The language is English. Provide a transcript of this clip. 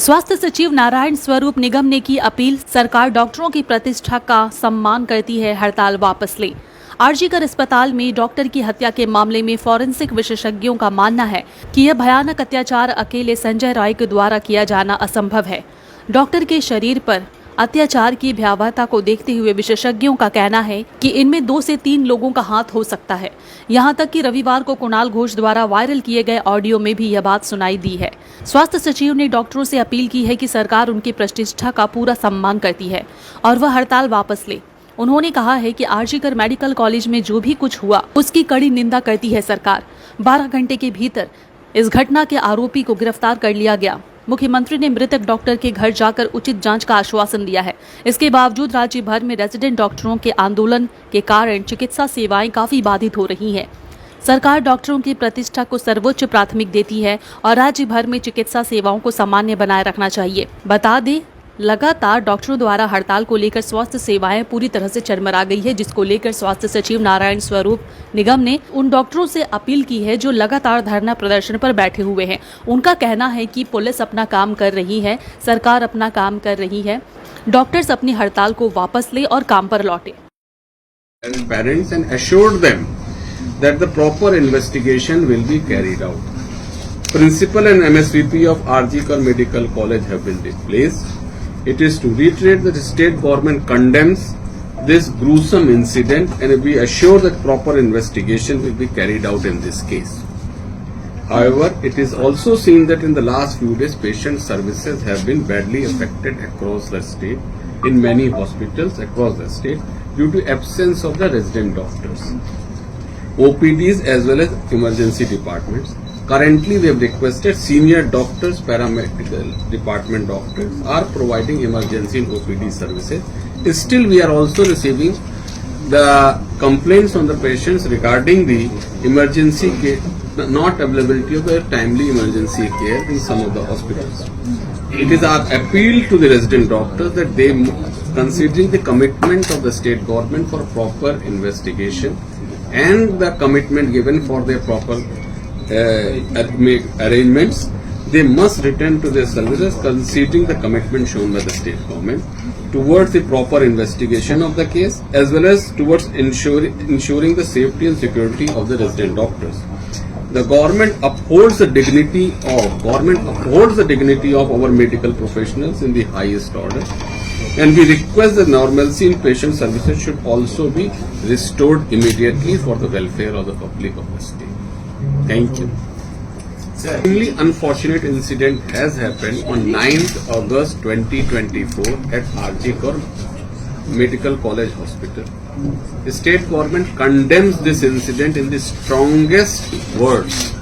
स्वास्थ्य सचिव नारायण स्वरूप निगम ने की अपील, सरकार डॉक्टरों की प्रतिष्ठा का सम्मान करती है, हड़ताल वापस ले। आरजीकर अस्पताल में डॉक्टर की हत्या के मामले में फॉरेंसिक विशेषज्ञों का मानना है कि यह भयानक अत्याचार अकेले संजय राय के द्वारा किया जाना असंभव है। डॉक्टर के शरीर पर अत्याचार की भयावहता को देखते हुए विशेषज्ञों का कहना है कि इनमें 2 से 3 लोगों का हाथ हो सकता है। यहां तक कि रविवार को कुणाल घोष द्वारा वायरल किए गए ऑडियो में भी यह बात सुनाई दी है। स्वास्थ्य सचिव ने डॉक्टरों से अपील की है कि सरकार उनकी प्रतिष्ठा का पूरा सम्मान करती है और वह हड़ताल वापस ले। उन्होंने कहा है कि आरजीकर मेडिकल कॉलेज में जो भी कुछ हुआ उसकी कड़ी निंदा करती है सरकार। 12 घंटे के भीतर इस घटना के आरोपी को गिरफ्तार कर लिया गया। मुख्यमंत्री ने मृतक डॉक्टर के घर जाकर उचित जांच का आश्वासन दिया है। इसके बावजूद राज्य भर में रेजिडेंट डॉक्टरों के आंदोलन के कारण चिकित्सा सेवाएं काफी बाधित हो रही हैं। सरकार डॉक्टरों की प्रतिष्ठा को सर्वोच्च प्राथमिक देती है और राज्य भर में चिकित्सा सेवाओं को सामान्य बनाए रखना चाहिए। बता दें, लगातार डॉक्टरों द्वारा हड़ताल को लेकर स्वास्थ्य सेवाएं पूरी तरह से चरमरा गई है, जिसको लेकर स्वास्थ्य सचिव नारायण स्वरूप निगम ने उन डॉक्टरों से अपील की है जो लगातार धरना प्रदर्शन पर बैठे हुए हैं। उनका कहना है कि पुलिस अपना काम कर रही है, सरकार अपना काम कर रही है, डॉक्टर्स अपनी हड़ताल को वापस ले और काम पर लौटे। Parents and assured them that the proper investigation will be carried out. Principal and MSVP of RGकर Medical College have been replaced. It is to reiterate that the state government condemns this gruesome incident and we assure that proper investigation will be carried out in this case. However, it is also seen that in the last few days, patient services have been badly affected across the state, in many hospitals across the state, due to absence of the resident doctors, OPDs as well as emergency departments. Currently, we have requested senior doctors, paramedical department doctors are providing emergency and OPD services. Still, we are also receiving the complaints on the patients regarding the emergency care, not availability of the timely emergency care in some of the hospitals. It is our appeal to the resident doctors that they, considering the commitment of the state government for proper investigation and the commitment given for their proper arrangements, they must return to their services, considering the commitment shown by the state government towards the proper investigation of the case as well as towards ensuring the safety and security of the resident doctors. The government upholds the dignity of our medical professionals in the highest order, and we request that normalcy in patient services should also be restored immediately for the welfare of the public of the state. Thank you. Extremely unfortunate incident has happened on 9th August 2024 at RGकर Medical College Hospital. The state government condemns this incident in the strongest words